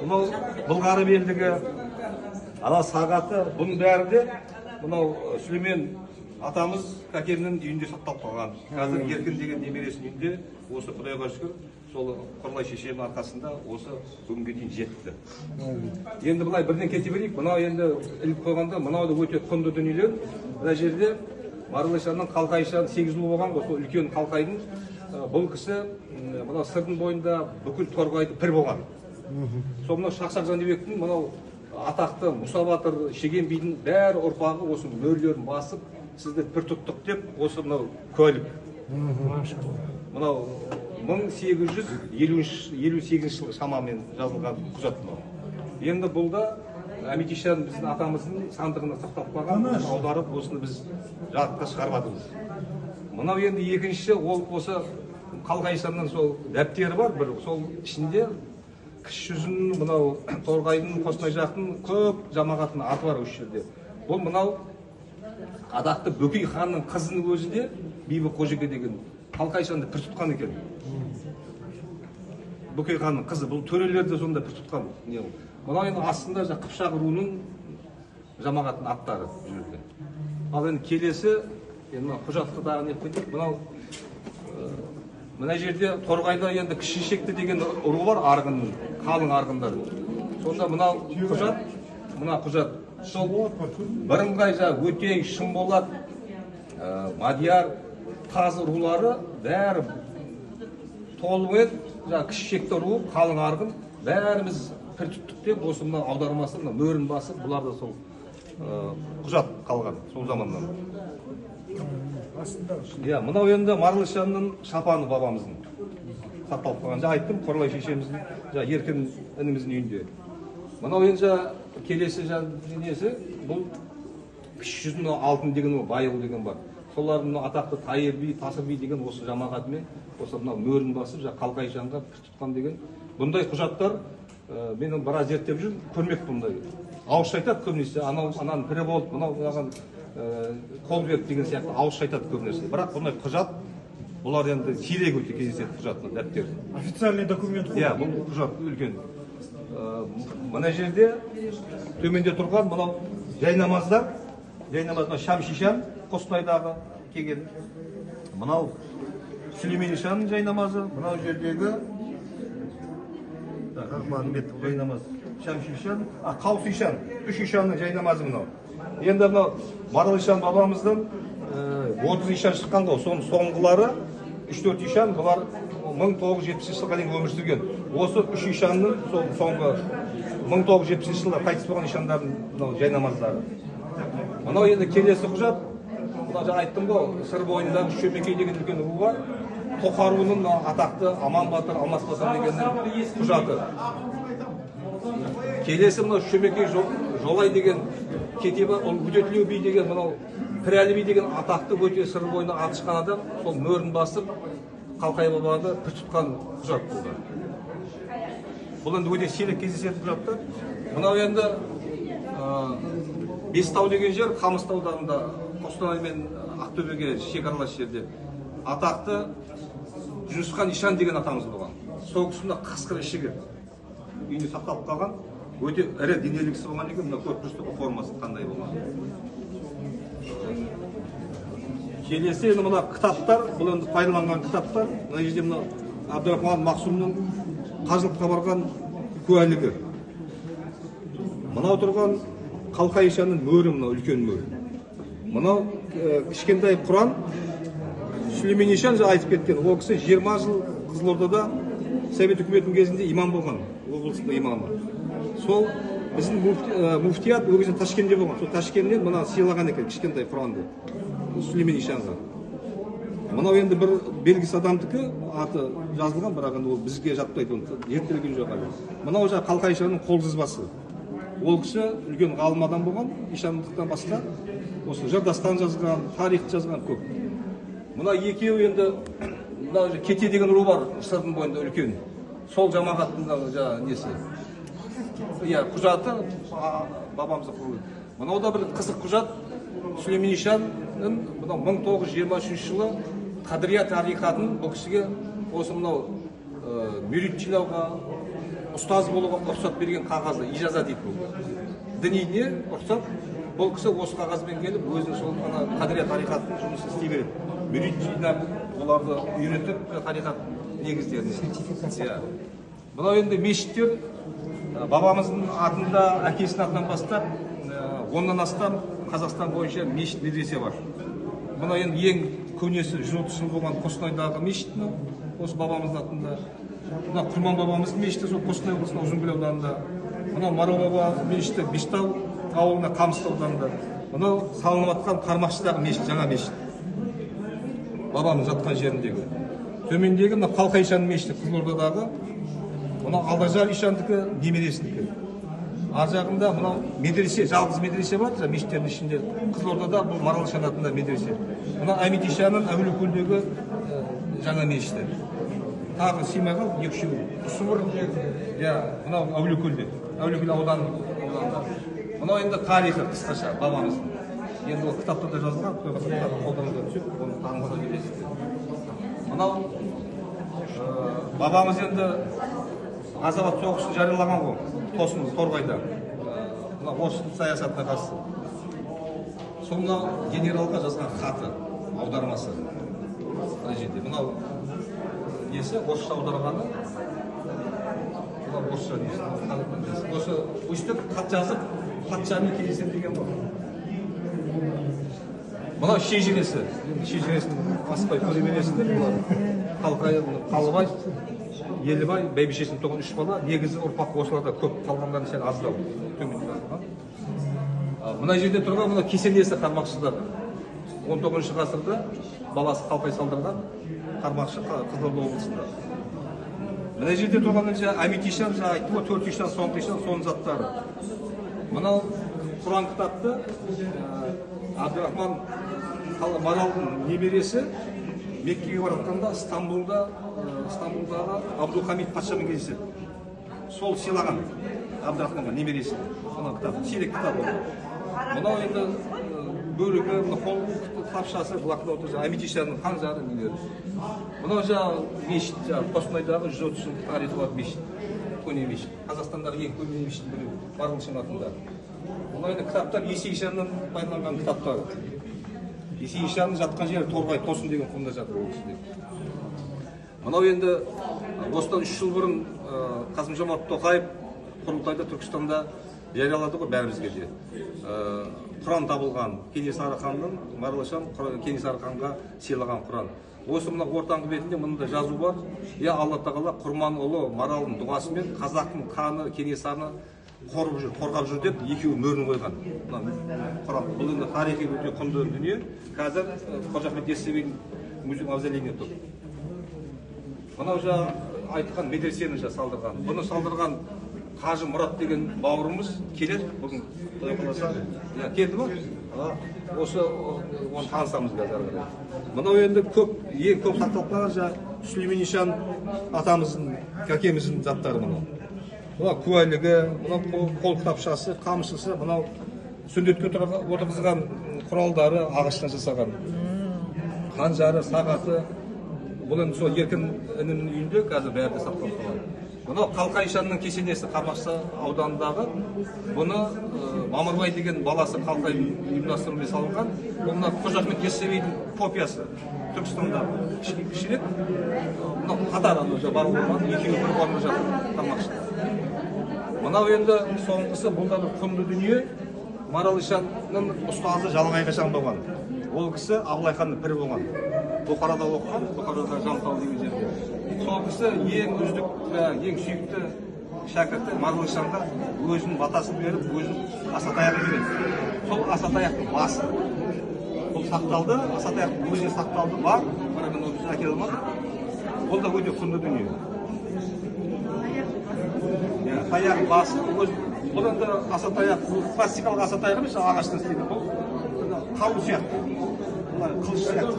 мынау Былғары белдігі, ана сағаты, бұның бәрі де мынау Сүлеймен атамыз Кәкеннің үйінде сақталып қалған. Қазір Еркін деген немересінің үйінде осы Құдайға шүкір, сол Құралай шешемнің арқасында осы бүгінге дейін жетті. Енді былай бірден кете берейік. Мынау енді іліп қойғанда, мынау да өте құнды дүниелер. Мына жерде Маралайшанның Қалқайшан 8 жыл болған, осы үлкен Қалқайдың бұл кісі мынау сырдың бойында бүкіл торғайды пір болған. Сол мынау Шақшақ Жәнібектің мынау атақты Мұса батыр, Шеген бидің бәрі ұрпағы осы мөрлерін басып, сізді пір тұттық деп, осы мынау куәлік. Мынау 1858 жылы шамамен жазылған құжат мынау. Енді бұл да Әметишан біздің атамыздың сандығына сақтап қалған, аударып, осыны біз жарыққа шығарып. Мынау енді екінші, ол осы Қалқайшанның сол дәптері бар, бір сол ішінде кіші жүзінің мынау Торғайдың, Қостанай жақтың көп жамағатының аты бар осы жерде. Бұл мынау атақты Бөкей ханның қызының өзі де Бибі Қожеке деген Қалқайшанды пір тұтқан екен. Бөкей ханның қызы, бұл төрелер де сонда пір тұтқан. Мынау енді астында Қыпшақ руының жамағатының аттары жүрді. Ал енді келесі, құжатты дағы не қойдық, мынау мына жерде Торғайда енді Кішішекті деген ұры бар, арғынның, қалың арғындар. Сонда мынау құжат, мына құжат, сол бірыңғай Өтей, Шымболат, Мадияр, Тазы рулары бәрі толымен Кішішекті руы, қалың арғын, бәріміз пір тұттық деп, осы мына аудармасы, мөрін басып, бұлар да сол құжат қалған, сол заманнан. Мынау енді Маралайшанның Шапаны бабамыздың сақталып қалған. Айттым, Құралай шешеміздің, Еркін ініміздің үйінде. Мынау енді келесі несі, бұл кіші жүздің алтын деген, байыл деген бар. Солардың атақты Тайыр би, Тасыр би деген осы жамағатымен, осы мынау мөрін басып, Қалқайшанға пір тұтқан деген. Бұндай құжаттар менің біраз зерттеп жүрмін, көрмек бұндай. Ауызша айтады көбінесе, ананың пірі болып, мынау Қолбек деген сияқты ауызша айтады көп нәрсе. Бірақ бұндай құжат, бұлар енді сирек өте кездеседі құжаттың дәптері. Официальный документ қой. Бұл құжат үлкен. Мына жерде төменде тұрған мынау жайнамаздар, жайнамаздар Шам-Шишан, Қостанайдағы келген. Мынау Сүлеймен Ишанның жайнамазы, мынау жердегі жайнамаз Шам-Шишан, Қаус Ишан, үш Ишанның жайнамазы мынау. Енді мынау Маралайшан бабамыздың 30 ишан шыққан ғой, соның соңғылары 3-4 ишан, бұлар 1970 жылға дейін өмір сүрген. Осы 3 ишанның соңғы 1970 жылда қайтыс болған ишандардың жайнамаздары. Мынау енді келесі құжат, жаңа айттым ғой, сыр бойындағы Шөмекей деген үлкен ру бар. Тоқа руының атақты Аман батыр, Алмас батыр дегеннің құжаты. Келесі мынау Шөмекей Жолай деген кетебі, ол Үдетілеу би деген, мынау Пірәлі би деген атақты өте сыр бойында аты шыққан адам, сол мөрін басып, Қалқай бабаны пір тұтқан құжат болды. Бұл енді өте сирек кездесетін құжаттар. Мынау енді Бестау деген жер, Қамыстаударында, Қостанай мен Ақтөбеге шекаралас жерде атақты Жүнісхан Ишан деген атамыз болған. Сол кісінің қасқыр ішігі үйінде сақталып қалған. Өте ірі денелі кісі болған екен, мына көрпіштік формасы қандай болған. Келесі енді мына кітаптар, бұл енді пайдаланған кітаптар. Мына жерде мына Абдырахман Мақсумның қажылыққа барған куәлігі. Мынау тұрған Қалқайшанның мөрі, мынау үлкен мөрі. Мынау кішкентай Құран Сүлеймен Ишан айтып кеткен. Ол кісі 20 жыл Қызылордада Совет үкіметінің кезінде имам болған, облыстың имамы. Сол біздің муфтият ол кезде Ташкентте болған. Сол Ташкенттен мына сыйлаған екен кішкентай Құранды Сүлеймен Ишанға. Мынау енді бір белгісіз адамдікі, аты жазылған, бірақ ол бізге жатпайды, оны зерттелген жоқ әлі. Мынау Қалқайшанның қолжазбасы. Ол кісі үлкен ғалым адам болған, ишандықтан басқа осы жырдастан жазған, тарих жазған көп. Мына екеуі енді Кете деген ру бар, сырдың бойында үлкен. Сол жамағаттың несі. Құжаты бабамызды құрылды. Мынау да бір қызық құжат. Сүлеймен Ишанның 1923 жылы Қадырия тарихатын бұл кісіге осы мынау мюрит жинауға, ұстаз болуға рұқсат берген қағазы ижаза дейді бұл. Діни не рұқсат? Бұл кісі осы қағазбен келіп өзінің сол қадірия тарихаттың жұмысын істей береді. Мүрит жинап, оларды үйретіп тарихат негіздерін. Мынау енді мешіттер бабамыздың атында, әкесінің атынан бастап 10-нан астам Қазақстан бойынша мешіт медресе бар. Мынау енді ең көнесі 130 жыл болған Қостанайдағы мешіт, осы бабамыздың атында. Мына Құрман бабамыздың мешіті сол Қостанай облысының Ұзынкөл ауданында. Мынау Марал баба мешіті Бештау ауылына Қамысты ауданында. Мынау салынып жатқан Қармақшыдағы мешіт, жаңа мешіт. Бабамыз жатқан жеріндегі. Төмендегі мына Қалқа Ишан мешіті Қызылордадағы. Мынау Алдажар Ишандікі немересіндікі. Ар жағында мынау медресе, жалғыз медресе бар, мешіттердің ішінде. Қызылордада бұл Марал Ишан атында медресе. Мынау Әмит Ишанның Әулиекөлдегі жаңа мешіті. Тағы сыймай қалды, екі-үшеу. Сұмыр, мынау Әулиекөлде, Әулиекөл ауданында. Мынау енді тарихы қысқаша бабамыздың. Енді ол кітапта да жазылған, қолдануға түсіп, оны таңбаға келесіз. Мынау бабамыз енді Ғазауат соғысын жариялаған ғой, Тосын, Торғайда. Мынау орыстың саясатына қарсы. Сол мынау генералға жазған хаты, аудармасы. Мынау несі, орысша аударғаны. Мынау орысша несі. Осы өстіп хат жазып, патшамен келесем деген ғой. Мынау шежіресі. Шежіресін аспай көре бересіңдер. Қалыбай, Елібай, бәйбішесінің туған 3 бала, негізі ұрпақ осыларда көп, қалғандарын сен аздау. Мына жерде тұрған мына кесенесі Қармақшыдағы. 19 ғасырда баласы Қалқай салдырған Қармақшы Қызылорда облысында. Мына жерде тұрған Әмит Ишан, айтты ғой, 4 Ишан, соңғы Ишан, соның заттары. Мынау Құран кітапты Абдырахман Маралдың немересі Меккеге баратқанда Стамбулдағы Абдулхамид патшамен кездеседі. Сол сыйлаған Абдырахманға немересі. Мынау кітап, сирек кітап болды. Мынау енді бөлігі, қол кітапшасы, блокноты, Әмит Ишанның қанжары нелері. Мынау мешіт, Қостанайдағы 130 жыл тарихы бар мешіт, көне мешіт. Қазақстандағы ең көне мешіт біреу, Марал Ишан атында. Мынау енді кітаптар Есей Ишаннан пайдаланған кітаптар. Есей Ишанның жатқан жері Торғай, Тосын деген құмда жатыр ол кісіде. Мынау енді осыдан 3 жыл бұрын Қасым-Жомарт Тоқаев Құрылтайда Түркістанда жариялады ғой бәрімізге де. Құран табылған Кенесары ханның, Марал Ишан Кенесары ханға сыйлаған Құран. Осы мына ортаңғы бетінде мұнда жазу бар. Алла тағала Құрманұлы Маралдың дұғасымен қазақтың ханы Кенесарыны қорғап жүр деп екеуі мөрін қойған. Бұл енді тарихи өте құнды дүние. Қазір Қожа Ахмет Яссауидің мавзолейінде тұр. Мынау айтқан медресені салдырған. Бұны салдырған Қажы Мұрат деген бауырымыз келер. Бүгін келді ма? Осы оны танысамыз қазір. Мынау енді ең көп сақталған Сүлеймен Ишан атамыздың, әкеміздің заттары мынау. Мынау куәлігі, мынау қол кітапшасы, қамшысы, мынау сүндетке отырғызған құралдары ағаштан жасаған. Қанжары, сағаты. Бұл енді сол Еркін інінің үйінде қазір бәрі сақталып қалған. Мынау Қалқа Ишанның кесенесі Қармақшы ауданындағы. Бұны Мамырбай деген баласы Қалқай ұйымдастырумен салынған. Бұл Қожа Ахмет Яссауидің копиясы. Түркістанда кішірек. Мынау қатар бар болған, екеуі бір орында жатыр Қармақшыда. Мынау енді соңғысы бұл да бір құнды дүние. Марал Ишанның ұстазы Жалғай Қашан болған. Ол кісі Абылай ханның пірі болған. Бұқарада оқыған, Бұқарада Жантау деген жерде. Сол кісі ең үздік, ең сүйікті шәкірті Марал Ишанға өзінің батасын беріп, өзінің асатаяғы береді. Сол асатаяқтың басы. Бұл сақталды, асатаяқтың өзіне сақталды бар, бірақ оны біз әкеле алмадық. Ол да өте құнды дүние. Таяқ басы, бұл енді асатаяқ, пластикалық асатаяқ емес, ағаштан істейді. Бұл қару сияқты. Қылыш сияқты.